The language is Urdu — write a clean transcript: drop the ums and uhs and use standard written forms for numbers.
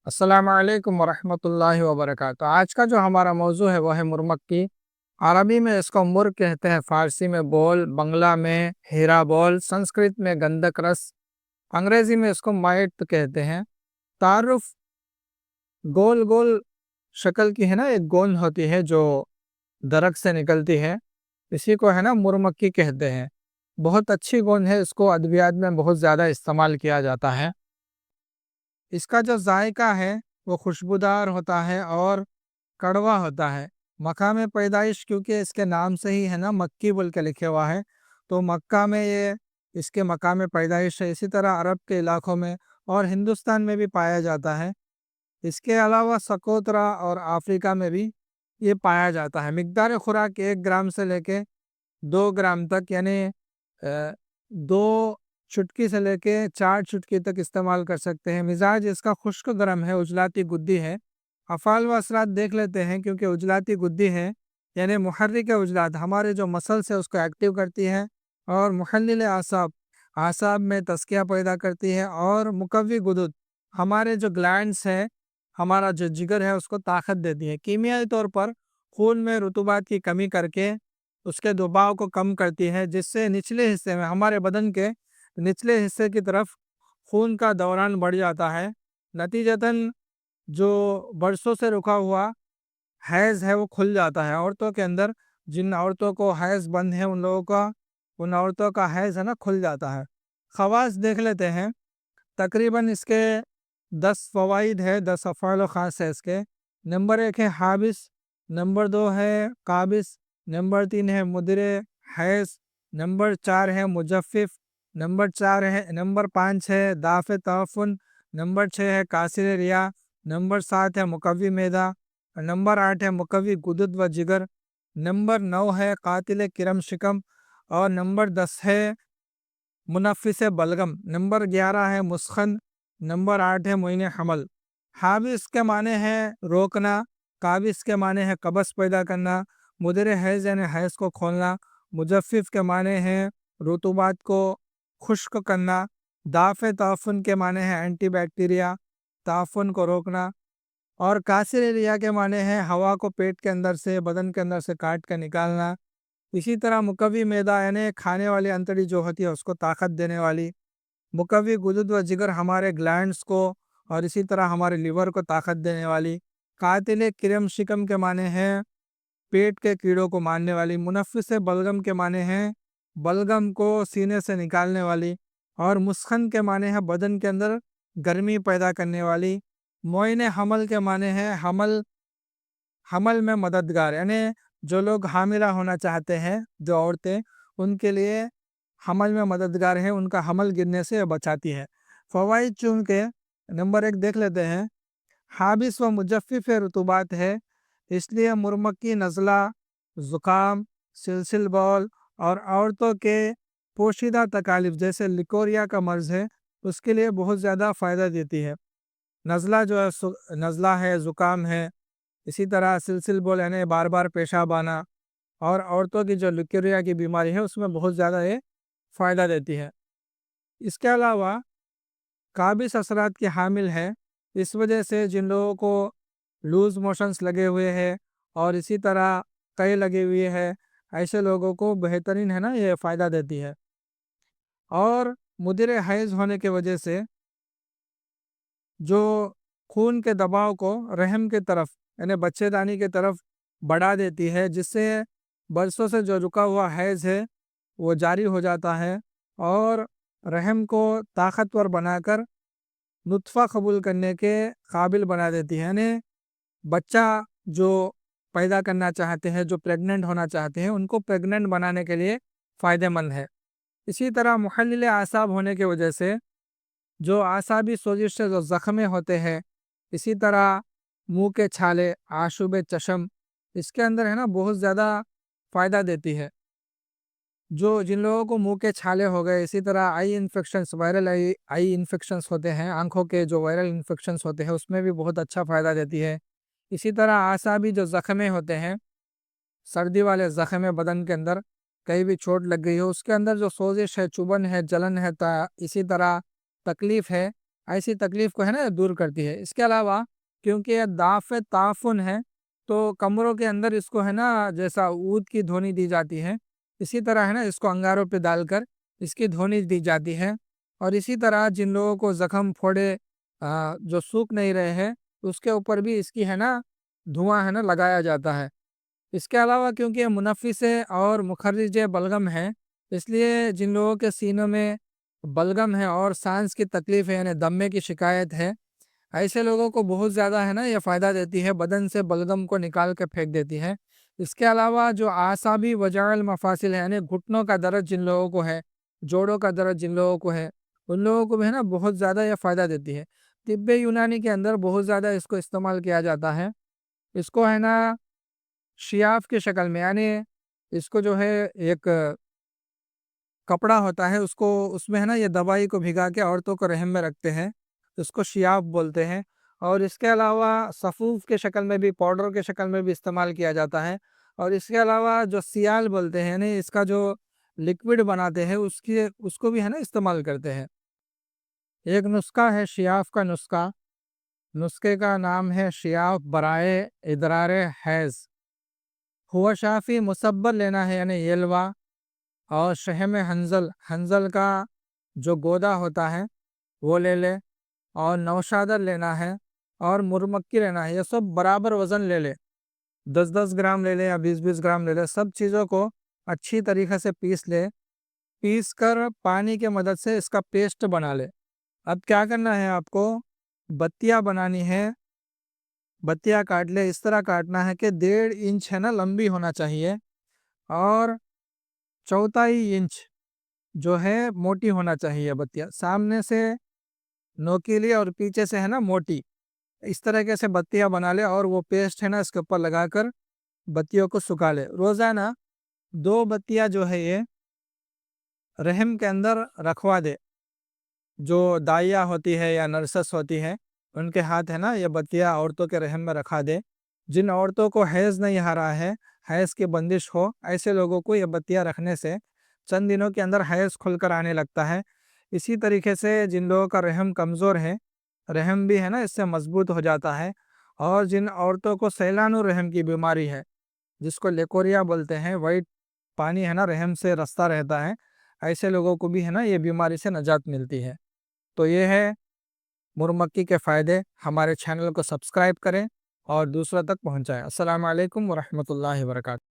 السلام علیکم ورحمۃ اللہ وبرکاتہ۔ آج کا جو ہمارا موضوع ہے وہ ہے مرمکی۔ عربی میں اس کو مرغ کہتے ہیں، فارسی میں بول، بنگلہ میں ہیرا بول، سنسکرت میں گندک رس، انگریزی میں اس کو مائٹ کہتے ہیں۔ تعارف: گول گول شکل کی ہے نا، ایک گوند ہوتی ہے جو درخت سے نکلتی ہے، اسی کو ہے نا مرمکی کہتے ہیں۔ بہت اچھی گوند ہے، اس کو ادویات میں بہت زیادہ استعمال کیا جاتا ہے۔ اس کا جو ذائقہ ہے وہ خوشبودار ہوتا ہے اور کڑوا ہوتا ہے۔ مکہ میں پیدائش، کیونکہ اس کے نام سے ہی ہے نا مکی بول کے لکھے ہوا ہے، تو مکہ میں یہ اس کے مقام پیدائش ہے۔ اسی طرح عرب کے علاقوں میں اور ہندوستان میں بھی پایا جاتا ہے۔ اس کے علاوہ سکوترا اور افریقہ میں بھی یہ پایا جاتا ہے۔ مقدار خوراک 1 گرام سے لے کے 2 گرام تک، یعنی 2 چٹکی سے لے کے 4 چٹکی تک استعمال کر سکتے ہیں۔ مزاج اس کا خشک گرم ہے، عجلاتی گدی ہے۔ افعال و اثرات دیکھ لیتے ہیں، کیونکہ عجلاتی گدی ہے یعنی محرک عجلات ہمارے جو مسلس ہے اس کو ایکٹیو کرتی ہے، اور محلل اعصاب میں تزکیہ پیدا کرتی ہے، اور مقوی غدد ہمارے جو گلینڈز ہے، ہمارا جو جگر ہے اس کو طاقت دیتی ہے۔ کیمیائی طور پر خون میں رطوبات کی کمی کر کے اس کے دباؤ کو کم کرتی ہے، جس سے نچلے حصے میں ہمارے بدن کے نچلے حصے کی طرف خون کا دوران بڑھ جاتا ہے۔ نتیجتاً جو برسوں سے رکا ہوا حیض ہے وہ کھل جاتا ہے۔ عورتوں کے اندر، جن عورتوں کو حیض بند ہے ان عورتوں کا حیض ہے نا کھل جاتا ہے۔ خواص دیکھ لیتے ہیں، تقریباً اس کے 10 فوائد ہے، 10 افعال و خاص ہے اس کے۔ نمبر 1 ہے حابس، نمبر 2 ہے قابس، نمبر 3 ہے مدر حیض، نمبر 4 ہے مجفف، نمبر 5 ہے دافع تعفن، نمبر 6 ہے کاسر ریا، نمبر 7 ہے مقوی معدہ، نمبر 8 ہے مقوی غدد و جگر، نمبر 9 ہے قاتل کرم شکم، اور نمبر 10 ہے منفس بلغم، نمبر 11 ہے مسخن، نمبر 8 ہے معین حمل۔ حابس کے معنی ہے روکنا، قابس کے معنی ہے قبض پیدا کرنا، مدر حیض یعنی حیض کو کھولنا، مجفف کے معنی ہے رطوبات کو خشک کرنا، دافع تعفن کے معنی ہے اینٹی بیکٹیریا، تعفن کو روکنا، اور کاسر ریا کے معنی ہے ہوا کو پیٹ کے اندر سے، بدن کے اندر سے کاٹ کے نکالنا۔ اسی طرح مقوی معدہ یعنی کھانے والی انتڑی جو ہوتی ہے اس کو طاقت دینے والی، مقوی غدد و جگر ہمارے گلینڈز کو اور اسی طرح ہمارے لیور کو طاقت دینے والی، قاتل کرم شکم کے معنی ہے پیٹ کے کیڑوں کو مارنے والی، منفس بلغم کے معنی ہے بلغم کو سینے سے نکالنے والی، اور مسخن کے معنی ہے بدن کے اندر گرمی پیدا کرنے والی، معین حمل کے معنی ہے حمل میں مددگار، یعنی جو لوگ حاملہ ہونا چاہتے ہیں، جو عورتیں، ان کے لیے حمل میں مددگار ہے، ان کا حمل گرنے سے بچاتی ہے۔ فوائد چونکہ نمبر 1 دیکھ لیتے ہیں، حابس و مجفف رطوبات ہے، اس لیے مرمکی نزلہ، زکام، سلسل بول اور عورتوں کے پوشیدہ تکالیف جیسے لیکوریا کا مرض ہے اس کے لیے بہت زیادہ فائدہ دیتی ہے۔ نزلہ ہے، زکام ہے، اسی طرح سلسل بول یعنی بار بار پیشاب آنا، اور عورتوں کی جو لیکوریا کی بیماری ہے اس میں بہت زیادہ یہ فائدہ دیتی ہے۔ اس کے علاوہ قابض اثرات کی حامل ہے، اس وجہ سے جن لوگوں کو لوز موشنز لگے ہوئے ہیں اور اسی طرح قے لگے ہوئے ہیں، ایسے لوگوں کو بہترین ہے نا یہ فائدہ دیتی ہے۔ اور مدر حیض ہونے کی وجہ سے جو خون کے دباؤ کو رحم کی طرف یعنی بچے دانی کی طرف بڑھا دیتی ہے، جس سے برسوں سے جو رکا ہوا حیض ہے وہ جاری ہو جاتا ہے، اور رحم کو طاقتور بنا کر نطفہ قبول کرنے کے قابل بنا دیتی ہے، یعنی بچہ جو پیدا کرنا چاہتے ہیں، جو پریگننٹ ہونا چاہتے ہیں، ان کو پریگننٹ بنانے کے لیے فائدہ مند ہے۔ اسی طرح محلل اعصاب ہونے کی وجہ سے جو اعصابی سوزش سے جو زخمیں ہوتے ہیں، اسی طرح منہ کے چھالے، آشوب چشم، اس کے اندر ہے نا بہت زیادہ فائدہ دیتی ہے۔ جن لوگوں کو منہ کے چھالے ہو گئے، اسی طرح آئی انفیکشنز، وائرل آئی انفیکشنز ہوتے ہیں، آنکھوں کے جو وائرل انفیکشنز ہوتے ہیں اس میں بھی بہت اچھا فائدہ دیتی ہے۔ اسی طرح اعصابی جو زخمیں ہوتے ہیں، سردی والے زخم بدن کے اندر کہیں بھی چوٹ لگ گئی ہو، اس کے اندر جو سوزش ہے، چبھن ہے، جلن ہے، اسی طرح تکلیف ہے، ایسی تکلیف کو دور کرتی ہے۔ اس کے علاوہ کیونکہ یہ دافع تعفن ہے تو کمروں کے اندر اس کو جیسا عود کی دھونی دی جاتی ہے، اسی طرح اس کو انگاروں پہ ڈال کر اس کی دھونی دی جاتی ہے۔ اور اسی طرح جن لوگوں کو زخم پھوڑے جو سوکھ نہیں رہے ہیں اس کے اوپر بھی اس کی دھواں لگایا جاتا ہے۔ اس کے علاوہ کیونکہ یہ منفس اور مخرج بلغم ہے، اس لیے جن لوگوں کے سینوں میں بلغم ہے اور سانس کی تکلیف ہے دمے کی شکایت ہے، ایسے لوگوں کو بہت زیادہ یہ فائدہ دیتی ہے، بدن سے بلغم کو نکال کے پھینک دیتی ہے۔ اس کے علاوہ جو اعصابی وجع المفاصل ہے گھٹنوں کا درد جن لوگوں کو ہے، جوڑوں کا درد جن لوگوں کو ہے، ان لوگوں کو بھی بہت زیادہ یہ فائدہ دیتی ہے۔ طب یونانی کے اندر بہت زیادہ اس کو استعمال کیا جاتا ہے۔ اس کو شیاف کی شکل میں اس کو جو ہے ایک کپڑا ہوتا ہے، اس میں یہ دوائی کو بھگا کے عورتوں کو رحم میں رکھتے ہیں، اس کو شیاف بولتے ہیں۔ اور اس کے علاوہ صفوف کے شکل میں بھی، پاؤڈر کے شکل میں بھی استعمال کیا جاتا ہے۔ اور اس کے علاوہ جو سیال بولتے ہیں اس کا جو لکوڈ بناتے ہیں اس کو بھی استعمال کرتے ہیں۔ ایک نسخہ ہے شیاف کا نسخے کا نام ہے شیاف برائے ادرار حیض۔ ہوا شافی مصبر لینا ہے یلوا، اور شہم حنظل کا جو گودا ہوتا ہے وہ لے لے، اور نوشادر لینا ہے، اور مرمکی لینا ہے۔ یہ سب برابر وزن لے لے، 10 گرام لے لے یا 20 گرام لے لے۔ سب چیزوں کو اچھی طریقے سے پیس کر پانی کے مدد سے اس کا پیسٹ بنا لے۔ اب کیا کرنا ہے، آپ کو بتیاں بنانی ہے، بتیاں کاٹ لے۔ اس طرح کاٹنا ہے کہ 1.5 انچ لمبی ہونا چاہیے، اور 1/4 انچ جو ہے موٹی ہونا چاہیے۔ بتیاں سامنے سے نوکیلی اور پیچھے سے موٹی، اس طرح سے بتیاں بنا لے، اور وہ پیسٹ اس کے اوپر لگا کر بتیوں کو سکھا لے۔ روزانہ 2 بتیاں جو ہے یہ رحم کے اندر رکھوا دے۔ جو دائیاں ہوتی ہے یا نرسس ہوتی ہے ان کے ہاتھ یہ بتیاں عورتوں کے رحم میں رکھا دے۔ جن عورتوں کو حیض نہیں آ رہا ہے، حیض کی بندش ہو، ایسے لوگوں کو یہ بتیاں رکھنے سے چند دنوں کے اندر حیض کھل کر آنے لگتا ہے۔ اسی طریقے سے جن لوگوں کا رحم کمزور ہے، رحم بھی اس سے مضبوط ہو جاتا ہے۔ اور جن عورتوں کو سیلان الرحم کی بیماری ہے، جس کو لیکوریا بولتے ہیں، وائٹ پانی رحم سے رستا رہتا ہے، ایسے لوگوں کو بھی یہ بیماری سے نجات ملتی ہے۔ تو یہ ہے مرمکی کے فائدے۔ ہمارے چینل کو سبسکرائب کریں اور دوسروں تک پہنچائیں۔ السلام علیکم ورحمۃ اللہ وبرکاتہ۔